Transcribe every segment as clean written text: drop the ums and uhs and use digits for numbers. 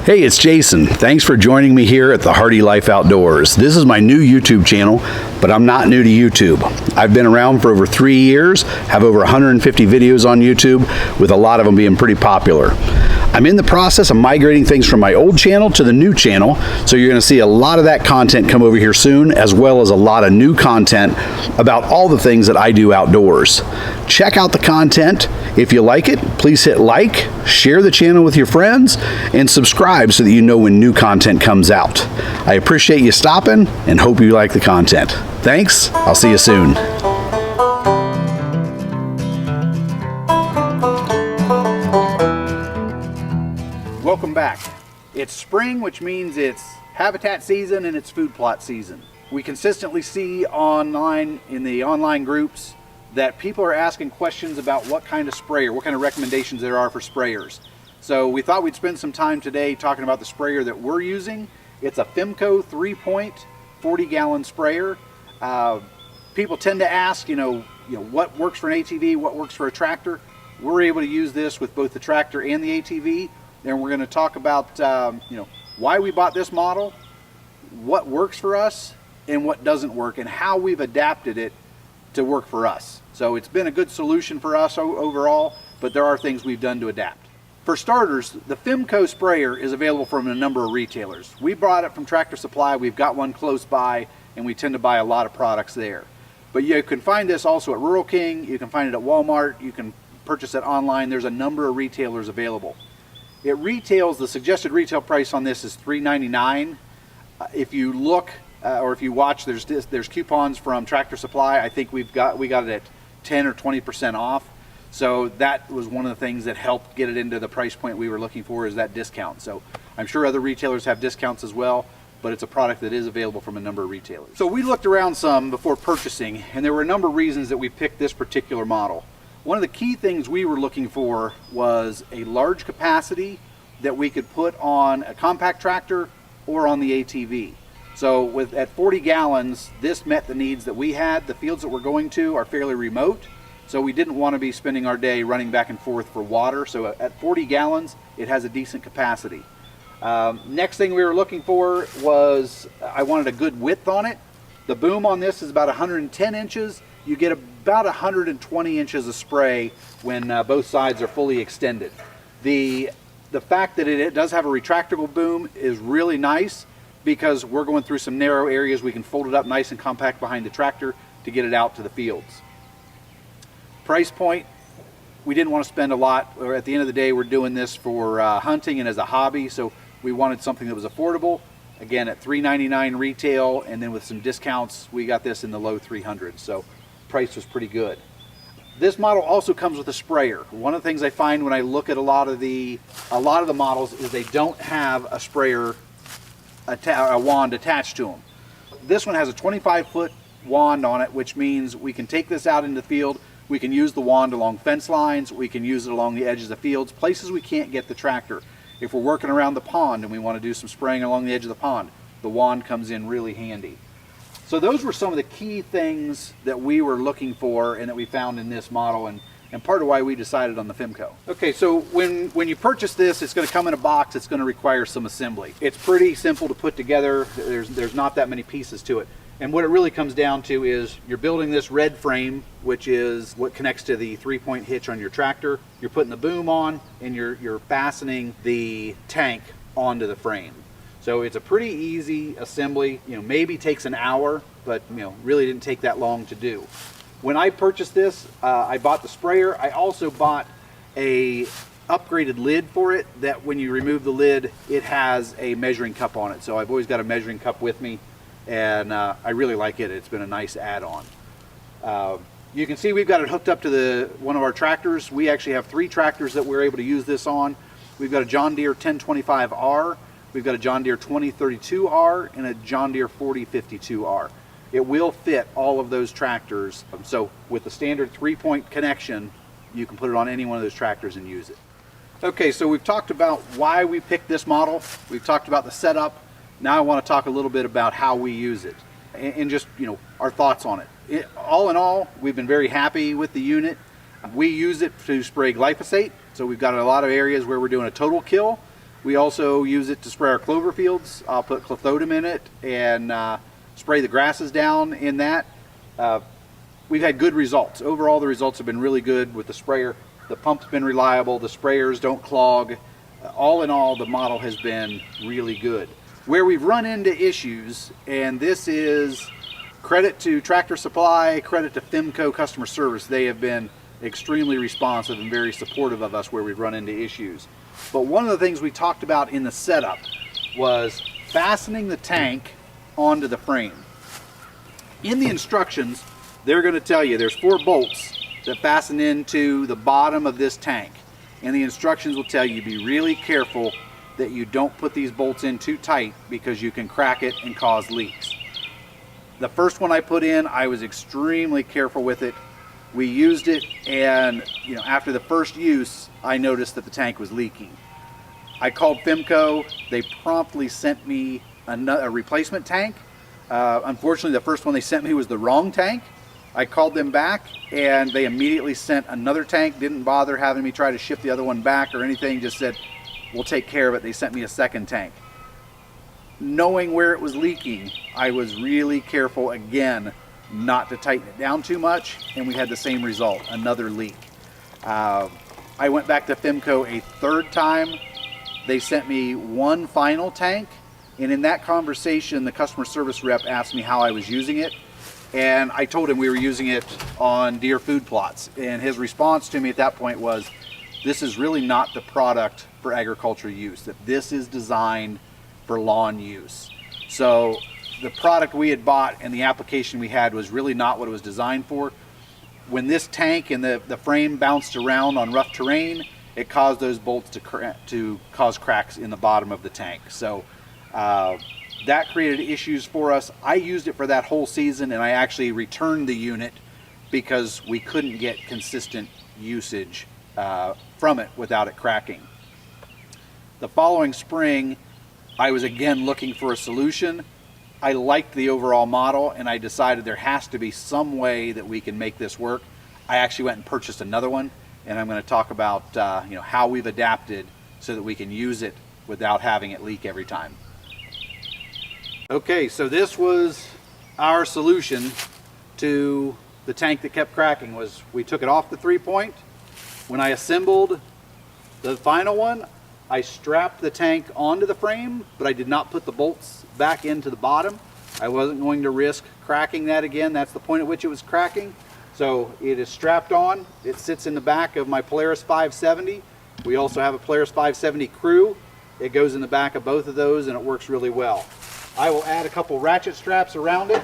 Hey, it's Jason. Thanks for joining me here at the Hardy Life Outdoors. This is my new YouTube channel, but I'm not new to YouTube. I've been around for over 3 years, have over 150 videos on YouTube, with a lot of them being pretty popular. I'm in the process of migrating things from my old channel to the new channel, so you're going to see a lot of that content come over here soon, as well as a lot of new content about all the things that I do outdoors. Check out the content. If you like it, please hit like, share the channel with your friends, and subscribe so that you know when new content comes out. I appreciate you stopping and hope you like the content. Thanks. I'll see you soon. Welcome back. It's spring, which means it's habitat season and it's food plot season. We consistently see online in the online groups that people are asking questions about what kind of sprayer, what kind of recommendations there are for sprayers. So we thought we'd spend some time today talking about the sprayer that we're using. It's a FIMCO 3-point 40-gallon sprayer. People tend to ask, what works for an ATV, what works for a tractor. We're able to use this with both the tractor and the ATV. And we're going to talk about why we bought this model, what works for us and what doesn't work, and how we've adapted it to work for us. So it's been a good solution for us overall, but there are things we've done to adapt. For starters, the FIMCO sprayer is available from a number of retailers. We bought it from Tractor Supply. We've got one close by, and we tend to buy a lot of products there. But you can find this also at Rural King. You can find it at Walmart. You can purchase it online. There's a number of retailers available. It retails, the suggested retail price on this is $3.99. If you look or if you watch, there's coupons from Tractor Supply. I think we got it at 10 or 20% off. So that was one of the things that helped get it into the price point we were looking for, is that discount. So I'm sure other retailers have discounts as well, but it's a product that is available from a number of retailers. So we looked around some before purchasing, and there were a number of reasons that we picked this particular model. One of the key things we were looking for was a large capacity that we could put on a compact tractor or on the ATV. So at 40 gallons, this met the needs that we had. The fields that we're going to are fairly remote, so we didn't want to be spending our day running back and forth for water. So at 40 gallons, it has a decent capacity. Next thing we were looking for was, I wanted a good width on it. The boom on this is about 110 inches. You get about 120 inches of spray when both sides are fully extended. The fact that it does have a retractable boom is really nice, because we're going through some narrow areas. We can fold it up nice and compact behind the tractor to get it out to the fields. Price point, we didn't want to spend a lot. Or at the end of the day, we're doing this for hunting and as a hobby, so we wanted something that was affordable. Again, at $3.99 retail, and then with some discounts, we got this in the low 300s, so price was pretty good. This model also comes with a sprayer. One of the things I find when I look at a lot of the models is they don't have a sprayer, a wand attached to them. This one has a 25-foot wand on it, which means we can take this out into the field. We can use the wand along fence lines. We can use it along the edges of fields, places we can't get the tractor. If we're working around the pond and we want to do some spraying along the edge of the pond, the wand comes in really handy. So those were some of the key things that we were looking for and that we found in this model, and part of why we decided on the FIMCO. Okay, so when you purchase this, it's going to come in a box. It's going to require some assembly. It's pretty simple to put together. There's not that many pieces to it. And what it really comes down to is you're building this red frame, which is what connects to the 3-point hitch on your tractor. You're putting the boom on, and you're fastening the tank onto the frame. So it's a pretty easy assembly. Maybe takes an hour, but really didn't take that long to do. When I purchased this, I bought the sprayer. I also bought a upgraded lid for it, that when you remove the lid, it has a measuring cup on it. So I've always got a measuring cup with me, and I really like it. It's been a nice add-on. You can see we've got it hooked up to one of our tractors. We actually have 3 tractors that we're able to use this on. We've got a John Deere 1025R, we've got a John Deere 2032R, and a John Deere 4052R. It will fit all of those tractors. So with the standard 3-point connection, you can put it on any one of those tractors and use it. Okay, so we've talked about why we picked this model. We've talked about the setup. Now I want to talk a little bit about how we use it and just, our thoughts on it. All in all, we've been very happy with the unit. We use it to spray glyphosate. So we've got a lot of areas where we're doing a total kill. We also use it to spray our clover fields. I'll put clethodim in it and spray the grasses down in that. We've had good results. Overall, the results have been really good with the sprayer. The pump's been reliable, the sprayers don't clog. All in all, the model has been really good. Where we've run into issues, and this is credit to Tractor Supply, credit to FIMCO customer service. They have been extremely responsive and very supportive of us where we've run into issues. But one of the things we talked about in the setup was fastening the tank onto the frame. In the instructions, they're going to tell you there's 4 bolts that fasten into the bottom of this tank. And the instructions will tell you be really careful that you don't put these bolts in too tight because you can crack it and cause leaks. The first one I put in, I was extremely careful with it. We used it, and after the first use, I noticed that the tank was leaking. I called FIMCO. They promptly sent me a replacement tank. Unfortunately, the first one they sent me was the wrong tank. I called them back, and they immediately sent another tank. Didn't bother having me try to ship the other one back or anything. Just said, we'll take care of it. They sent me a second tank. Knowing where it was leaking, I was really careful again not to tighten it down too much, and we had the same result, another leak. I went back to FIMCO a third time. They sent me one final tank, and in that conversation, the customer service rep asked me how I was using it, and I told him we were using it on Deere food plots, and his response to me at that point was, this is really not the product for agriculture use, that this is designed for lawn use. So the product we had bought and the application we had was really not what it was designed for. When this tank and the frame bounced around on rough terrain, it caused those bolts to cause cracks in the bottom of the tank. So that created issues for us. I used it for that whole season, and I actually returned the unit because we couldn't get consistent usage from it without it cracking. The following spring, I was again looking for a solution. I liked the overall model, and I decided there has to be some way that we can make this work. I actually went and purchased another one, and I'm going to talk about how we've adapted so that we can use it without having it leak every time. Okay, so this was our solution to the tank that kept cracking. Was we took it off the 3-point. When I assembled the final one, I strapped the tank onto the frame, but I did not put the bolts back into the bottom. I wasn't going to risk cracking that again. That's the point at which it was cracking. So it is strapped on. It sits in the back of my Polaris 570. We also have a Polaris 570 Crew. It goes in the back of both of those, and it works really well. I will add a couple ratchet straps around it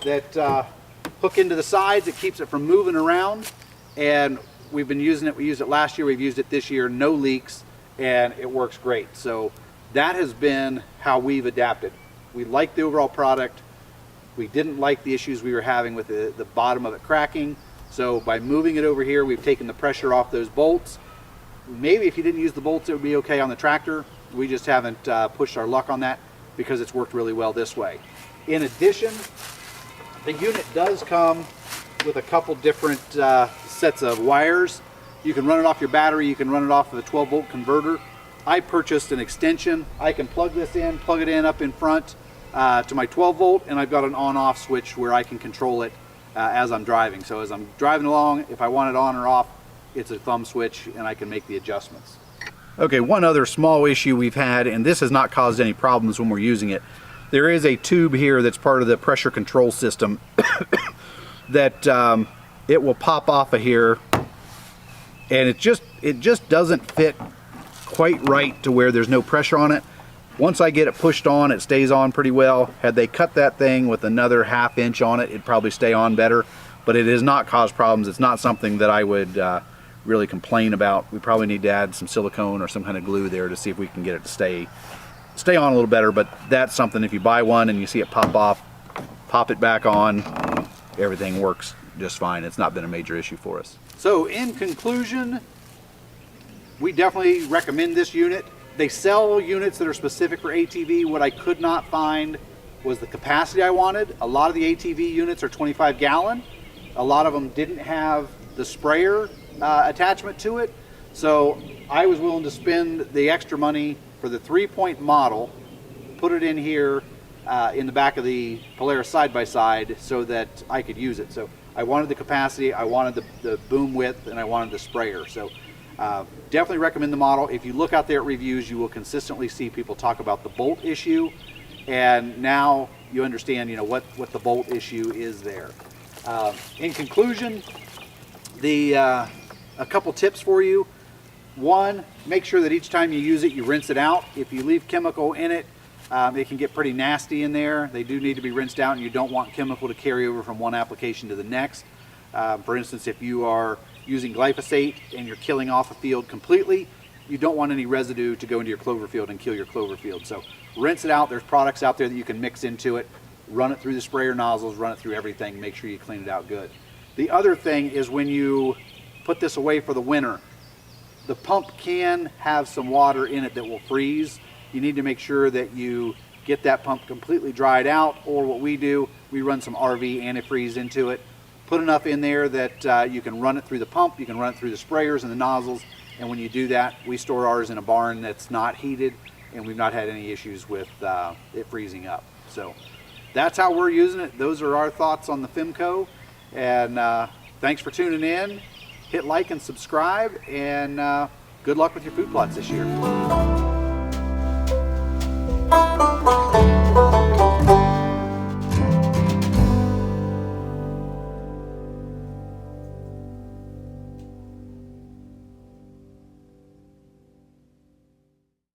that hook into the sides. It keeps it from moving around, and we've been using it. We used it last year. We've used it this year. No leaks, and it works great. So that has been how we've adapted. We like the overall product. We didn't like the issues we were having with the bottom of it cracking. So by moving it over here, we've taken the pressure off those bolts. Maybe if you didn't use the bolts, it would be okay on the tractor. We just haven't pushed our luck on that because it's worked really well this way. In addition, the unit does come with a couple different sets of wires. You can run it off your battery, you can run it off of a 12-volt converter. I purchased an extension. I can plug this in, plug it in up in front to my 12-volt, and I've got an on-off switch where I can control it as I'm driving. So as I'm driving along, if I want it on or off, it's a thumb switch and I can make the adjustments. Okay, one other small issue we've had, and this has not caused any problems when we're using it. There is a tube here that's part of the pressure control system that it will pop off of here, and it just doesn't fit quite right to where there's no pressure on it. Once I get it pushed on, it stays on pretty well. Had they cut that thing with another ½ inch on it, it'd probably stay on better, but it has not caused problems. It's not something that I would really complain about. We probably need to add some silicone or some kind of glue there to see if we can get it to stay on a little better, but that's something, if you buy one and you see it pop off, pop it back on, everything works just fine. It's not been a major issue for us. So in conclusion, we definitely recommend this unit. They sell units that are specific for ATV. What I could not find was the capacity I wanted. A lot of the ATV units are 25 gallon. A lot of them didn't have the sprayer attachment to it. So I was willing to spend the extra money for the 3-point model, put it in here in the back of the Polaris side-by-side so that I could use it. So I wanted the capacity, I wanted the boom width, and I wanted the sprayer. So definitely recommend the model. If you look out there at reviews, you will consistently see people talk about the bolt issue, and now you understand, you know, what the bolt issue is there. In conclusion, a couple tips for you. One, make sure that each time you use it, you rinse it out. If you leave chemical in it, it can get pretty nasty in there. They do need to be rinsed out, and you don't want chemical to carry over from one application to the next. For instance, if you are using glyphosate and you're killing off a field completely, you don't want any residue to go into your clover field and kill your clover field. So rinse it out. There's products out there that you can mix into it. Run it through the sprayer nozzles, run it through everything. Make sure you clean it out good. The other thing is when you put this away for the winter, the pump can have some water in it that will freeze. You need to make sure that you get that pump completely dried out, or what we do, we run some RV antifreeze into it. Put enough in there that you can run it through the pump, you can run it through the sprayers and the nozzles, and when you do that, we store ours in a barn that's not heated, and we've not had any issues with it freezing up. So that's how we're using it. Those are our thoughts on the FIMCO, and thanks for tuning in. Hit like and subscribe, and good luck with your food plots this year.